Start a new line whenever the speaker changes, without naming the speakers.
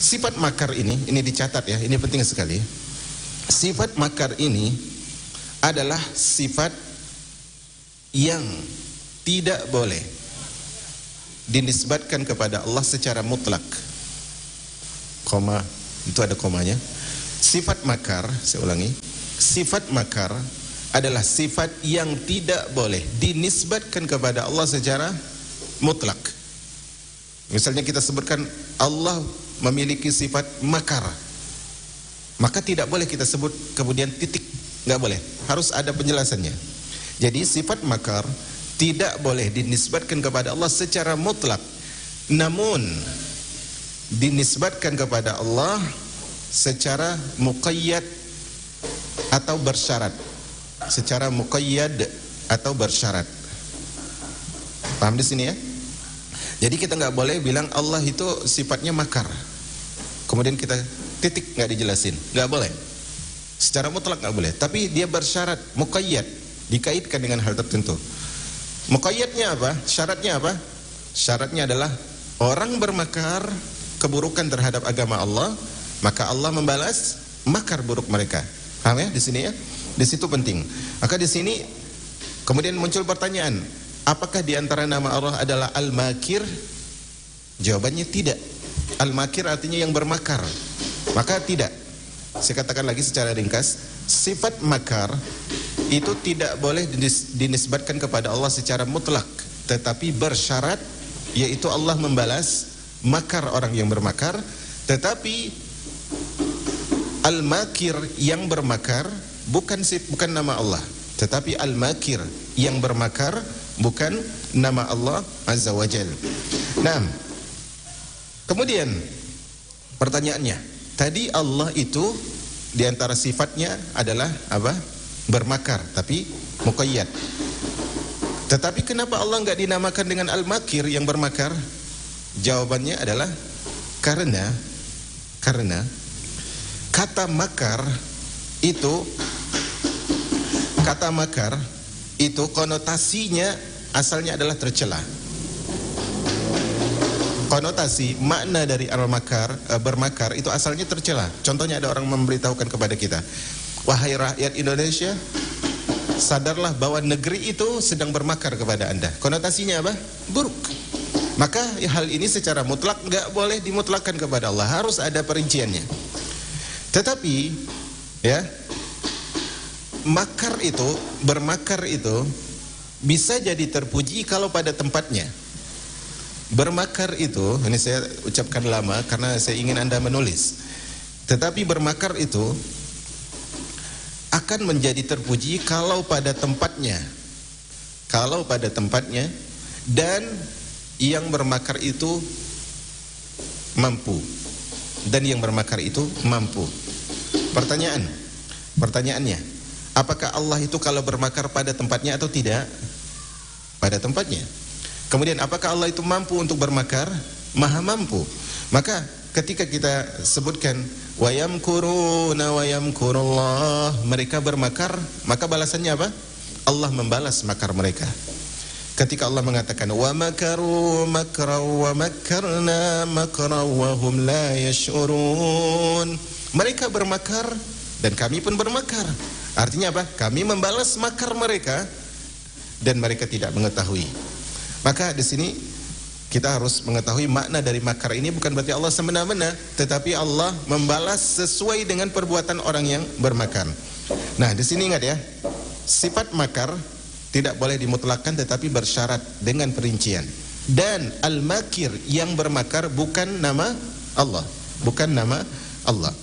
sifat makar ini dicatat ya, ini penting sekali. Sifat makar ini adalah sifat yang tidak boleh dinisbatkan kepada Allah secara mutlak. Koma, itu ada komanya. Sifat makar, saya ulangi, sifat makar adalah sifat yang tidak boleh dinisbatkan kepada Allah secara mutlak. Misalnya kita sebutkan Allah memiliki sifat makar, maka tidak boleh kita sebut kemudian titik, nggak boleh, harus ada penjelasannya. Jadi sifat makar tidak boleh dinisbatkan kepada Allah secara mutlak, namun dinisbatkan kepada Allah secara muqayyad atau bersyarat. Secara muqayyad atau bersyarat. Paham di sini ya? Jadi kita nggak boleh bilang Allah itu sifatnya makar, kemudian kita titik, nggak dijelasin, nggak boleh. Secara mutlak nggak boleh. Tapi dia bersyarat, muqayyad, dikaitkan dengan hal tertentu. Muqayyadnya apa? Syaratnya apa? Syaratnya adalah orang bermakar keburukan terhadap agama Allah, maka Allah membalas makar buruk mereka. Paham ya di sini ya? Di situ penting. Maka di sini kemudian muncul pertanyaan, apakah di antara nama Allah adalah Al-Makir? Jawabannya tidak. Al-Makir artinya yang bermakar. Maka tidak. Saya katakan lagi secara ringkas, sifat makar itu tidak boleh dinisbatkan kepada Allah secara mutlak, tetapi bersyarat, yaitu Allah membalas makar orang yang bermakar. Tetapi Al-Makir yang bermakar bukan nama Allah, tetapi Al-Makir yang bermakar bukan nama Allah Azza wa Jal. Nah, kemudian pertanyaannya, tadi Allah itu diantara sifatnya adalah apa? Bermakar, tapi muqayyad. Tetapi kenapa Allah enggak dinamakan dengan Al-Makir yang bermakar? Jawabannya adalah karena kata makar itu konotasinya asalnya adalah tercela. Konotasi makna dari al-makar, bermakar itu asalnya tercela. Contohnya ada orang memberitahukan kepada kita, wahai rakyat Indonesia, sadarlah bahwa negeri itu sedang bermakar kepada Anda. Konotasinya apa? Buruk. Maka hal ini secara mutlak nggak boleh dimutlakkan kepada Allah, harus ada perinciannya. Tetapi ya, makar itu, bermakar itu bisa jadi terpuji kalau pada tempatnya. Bermakar itu, ini saya ucapkan lama karena saya ingin Anda menulis. Tetapi bermakar itu akan menjadi terpuji kalau pada tempatnya. Kalau pada tempatnya dan yang bermakar itu mampu. Dan yang bermakar itu mampu. Pertanyaannya, apakah Allah itu kalau bermakar pada tempatnya atau tidak? Pada tempatnya. Kemudian apakah Allah itu mampu untuk bermakar? Maha mampu. Maka ketika kita sebutkan wa yamkuruna wa yamkurullah, mereka bermakar, maka balasannya apa? Allah membalas makar mereka. Ketika Allah mengatakan wa makaru makra wa makarna makra wa hum la yash'urun, mereka bermakar dan kami pun bermakar. Artinya apa? Kami membalas makar mereka dan mereka tidak mengetahui. Maka di sini kita harus mengetahui makna dari makar ini bukan berarti Allah semena-mena, tetapi Allah membalas sesuai dengan perbuatan orang yang bermakar. Nah, di sini ingat ya, sifat makar tidak boleh dimutlakkan tetapi bersyarat dengan perincian. Dan Al-Makir yang bermakar bukan nama Allah, bukan nama Allah.